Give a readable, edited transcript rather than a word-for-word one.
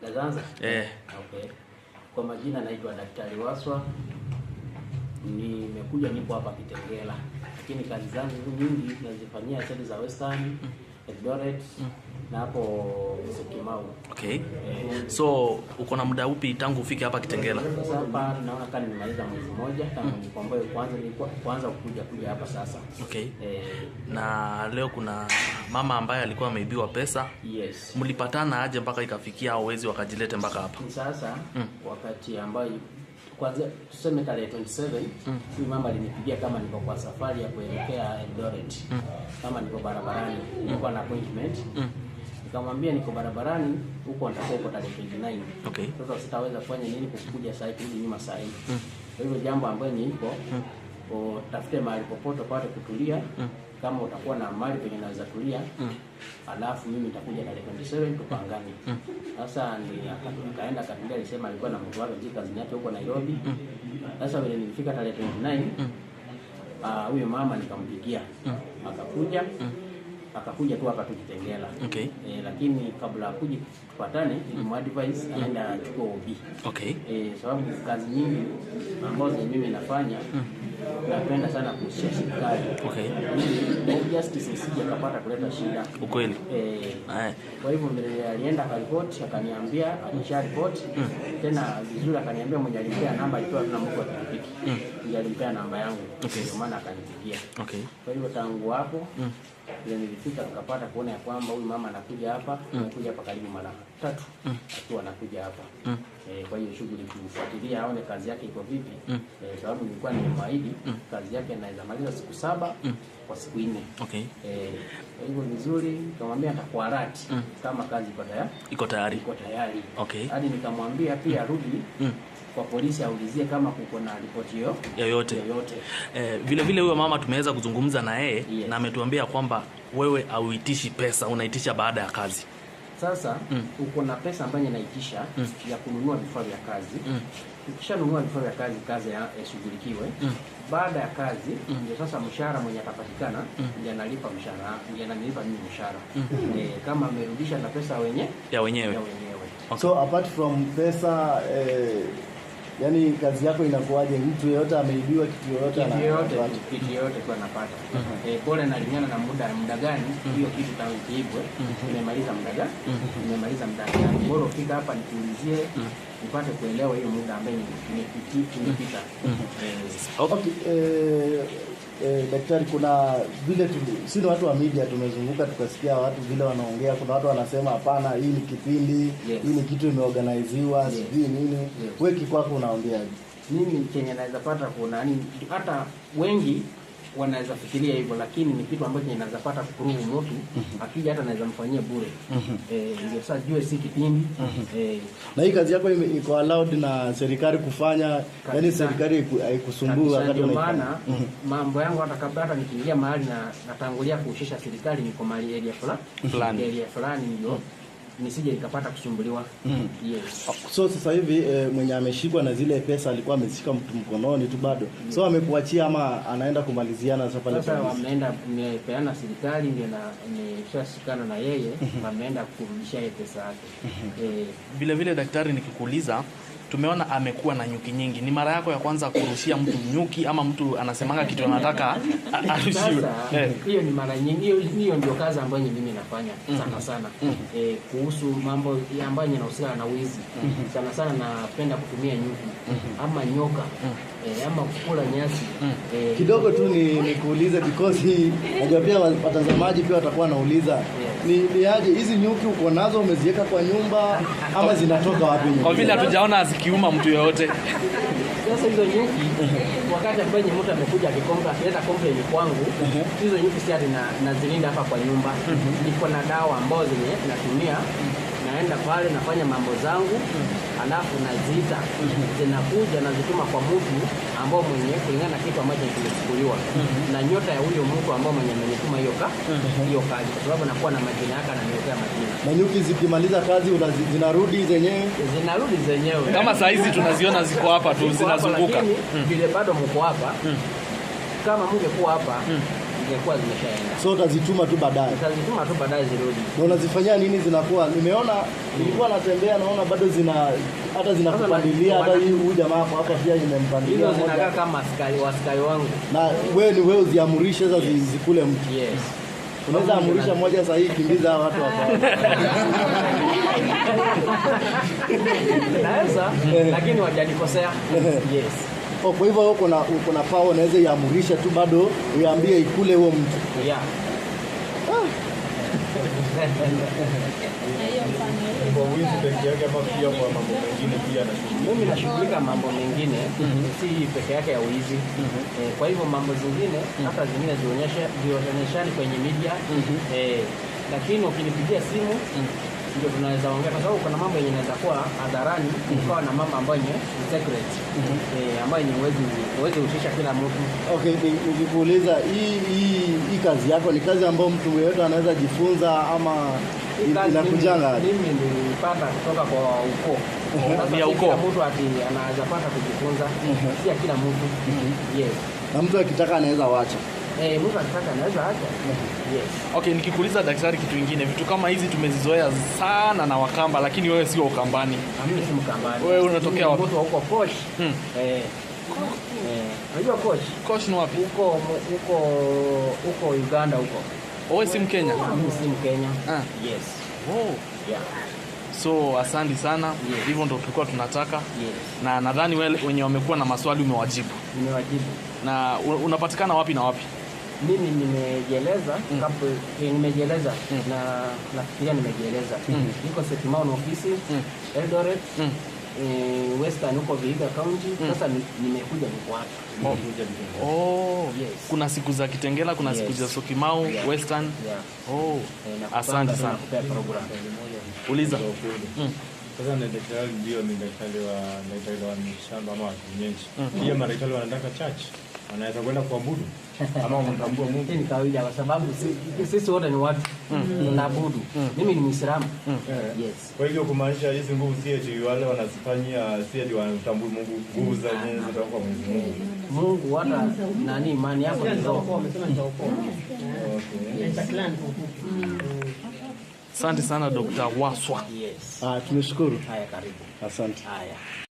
Naanza? Okay. Kwa majina naitwa Daktari Waswa. Nimekuja nipo hapa Kitengela. Lakini kazi zangu nyingi nazifanyia sehemu za Western, Eldoret na hapo Syokimau. Okay. So uko na muda upi tangu ufike hapa Kitengela? Sasa hapa naona kama nimemaliza mwezi mmoja tangu nikomboe kwanza kuja hapa sasa. Okay. Na leo kuna mama ambaye alikuwa ameibiwa pesa. Yes. Mlipatana aje mpaka ikafikia hao wezi wakajilete mpaka hapa? Sasa wakati ambao kwanza tuseme tarehe 27 huyu mama alinipigia kama niko kwa safari ya kuelekea Eldoret. Kama niko barabarani, nilikuwa na appointment. Nikamwambia niko barabarani huko nitakuwa huko tarehe 29. Okay. Sasa sitaweza kufanya nini kukuja saa hii nyuma saa hii. Kwa hivyo jambo ambalo niko utafute mahali popote pale kutulia. Kama utakuwa na mahali penye naweza tulia, alafu mimi nitakuja tarehe 27 tupangane. Sasa akaenda katulia, alisema alikuwa na mtu wake kazi yake huko Nairobi. Sasa vile nilifika tarehe 29, huyo mama nikampigia. Akakuja tu hapa Kitengela. Okay. Lakini kabla kuja tupatane nilimwadvise aenda achukue OB. Okay. Sababu kazi nyingi ambazo mimi nafanya napenda sana kushia serikali. Okay. Justice isije kapata kuleta shida. Ukweli. Kwa hivyo vile alienda kwa report akaniambia alisha report tena vizuri, akaniambia mmoja alipea namba alitoa na mtu wa pikipiki. Ndiye alipea namba yangu. Okay. Ndio maana akanipigia. Okay. Kwa hivyo tangu hapo ile nilifika nikapata kuona ya kwamba huyu mama anakuja hapa, anakuja hapa karibu mara 3 akiwa anakuja hapa. Kwa hiyo shughuli kufuatilia aone kazi yake iko vipi. Sababu nilikuwa nimemwahidi kazi yake anaweza maliza siku 7 kwa siku 4. Okay. Kwa hivyo vizuri nikamwambia atakuwa rati kama kazi iko tayari. Okay. Hadi nikamwambia pia rudi kwa polisi aulizie kama kuko na ripoti yoyote. Vile vile huyo mama tumeweza kuzungumza na yeye. Yes. Na ametuambia kwamba wewe hauitishi pesa, unaitisha baada ya kazi. Sasa uko na pesa ambayo naitisha ya kununua vifaa vya kazi. Ukishanunua vifaa vya kazi shughulikiwe. Baada ya kazi ndio sasa mshahara mwenye atapatikana ndiye analipa mshahara, ndiye analipa mimi mshahara. Kama amerudisha na pesa wenyewe. Okay. So apart from pesa yani kazi yako inakuwaje? Mtu yeyote ameibiwa kitu yoyote kwa anapata. Bora inalingana na muda gani hiyo kitu taibwe. Nimemaliza muda gani. Bora ufika hapa nikuulizie nipate kuelewa hiyo muda ambaye nimepita. Okay. Daktari, kuna vile sisi watu wa media tumezunguka tukasikia watu vile wanaongea. Kuna watu wanasema hapana, hii ni kipindi, hii ni kitu imeorganiziwa, sijui nini. Wewe kikwako unaambia mimi chenye naweza pata kuna nini, hata wengi wanaweza fikiria hivyo, lakini ni kitu ambacho ninaweza pata kuprove mtu akija hata naweza mfanyia bure. Ndio sasa jue si kipindi. Na hii kazi yako iko allowed na serikali kufanya, yani serikali haikusumbua wakati unaifanya. Mambo yangu hata kabla hata nikiingia mahali na natangulia kuhusisha serikali, niko mahali area fulani ndio nisije nikapata kusumbuliwa. Yes. So sasa hivi mwenye ameshikwa na zile pesa alikuwa ameshika mtu mkononi tu bado. So amekuachia ama anaenda kumaliziana sasa pale? Sasa wameenda nimepeana serikali ndio na nimeshashikana na yeye ameenda kurudisha ile pesa yake. Vile vile daktari, nikikuuliza, tumeona amekuwa na nyuki nyingi. Ni mara yako ya kwanza kurushia mtu nyuki ama mtu anasemanga kitu anataka arushiwe? Hiyo ni mara nyingi. Hiyo ndio kazi ambayo mimi nafanya sana. Kuhusu mambo ambayo yanahusiana na wizi. Sana napenda kutumia nyuki ama nyoka. Ama kukula nyasi. Kidogo tu nikuulize because najua pia watazamaji pia watakuwa nauliza. Ni aje hizi nyuki uko nazo umeziweka kwa nyumba ama zinatoka wapi? Kwa vile hatujaona zikiuma mtu yoyote. Sasa hizo nyuki wakati ambaye mtu amekuja akikonga leta complaint kwangu, hizo nyuki si hadi nazilinda hapa kwa nyumba. Niko na dawa ambazo zenye natumia, naenda pale nafanya mambo zangu, alafu naziita zinakuja na zituma kwa mtu ambao mwenye kulingana na kitu ambacho kimechukuliwa na nyota ya huyo mtu ambao mwenye amenituma hiyo kazi, kwa sababu nakuwa na majina yake na niwekea majina. Na nyuki zikimaliza kazi zinarudi zenyewe kama saa hizi tunaziona ziko hapa tu zinazunguka. Vile bado mko hapa, kama mngekuwa hapa zingekuwa zimeshaenda. So utazituma tu baadaye. Utazituma tu baadaye zirudi. Na unazifanyia nini zinakuwa? Nimeona nilikuwa natembea naona bado hata zinakupandilia hata hii huyu jamaa hapa pia imempandilia. Hizo zinakaa kama askari wangu. Na wewe uziamurishe sasa zikule mtu. Yes. Unaweza amurisha moja sasa hii kimbiza watu hapa. Naweza lakini wajanikosea. Yes. Kwa hivyo uko na power unaweza iamurisha tu bado uiambie ikule huo mtu. Yeah. Kwa wizi peke yake ama pia kwa mambo mengine pia mimi nashughulika mambo mengine si peke yake ya wizi. Kwa hivyo mambo zingine hata zingine zionyeshani kwenye media lakini ukinipigia simu ndio tunaweza ongea, kwa sababu kuna mambo yenye inaweza kuwa hadharani kwa na mambo ambayo ni secret ambayo ni huwezi uhusisha kila mtu. Okay, nikikuuliza hii kazi yako ni kazi ambayo mtu yeyote anaweza jifunza ama inakujanga? Mimi nilipata kutoka kwa ukoo. Ya ukoo. Kila mtu anaweza pata kujifunza, si kila mtu. Yes. Na mtu akitaka anaweza wacha. Mtu akitaka anaweza acha. Yes. Okay, nikikuuliza daktari kitu kingine, vitu kama hizi tumezizoea sana na Wakamba, lakini wewe sio Ukambani. Mimi si Mkambani. Wewe unatokea wapi? Mtu huko Kosh. Unajua Kosh? Kosh ni wapi? Huko Uganda huko. Wewe si Mkenya? Mimi si Mkenya. Yes. Oh. Yeah. So asante sana. Hivyo ndo tulikuwa tunataka. Na nadhani wewe wenye wamekuwa na maswali umewajibu. Nimewajibu. Na unapatikana wapi na wapi? Mimi nimejieleza nimejieleza na nafikiria nimejieleza. Niko Syokimau ofisi Eldoret Western huko Vihiga County. Sasa nimekuja niko hapa. Yes. Kuna siku za Kitengela, kuna siku za Syokimau, Western. Asante sana. Uliza. Sasa ni daktari ndio ni daktari wa shamba ama kienyeji. Pia madaktari wanataka church. Wanaweza kwenda kuabudu ama kumtambua Mungu. Ni kawaida kwa sababu sisi wote ni watu tunaabudu. Mimi ni Muislamu. Yes. Kwa hivyo kumaanisha hizi nguvu si eti wale wanazifanyia si eti wanatambua Mungu, nguvu za nyenye kutoka kwa Mwenyezi Mungu. Mungu hata nani imani yako ni roho. Wamesema ni okay. Asante sana Dr. Waswa. Yes. Tunashukuru. Haya, karibu. Asante. Haya.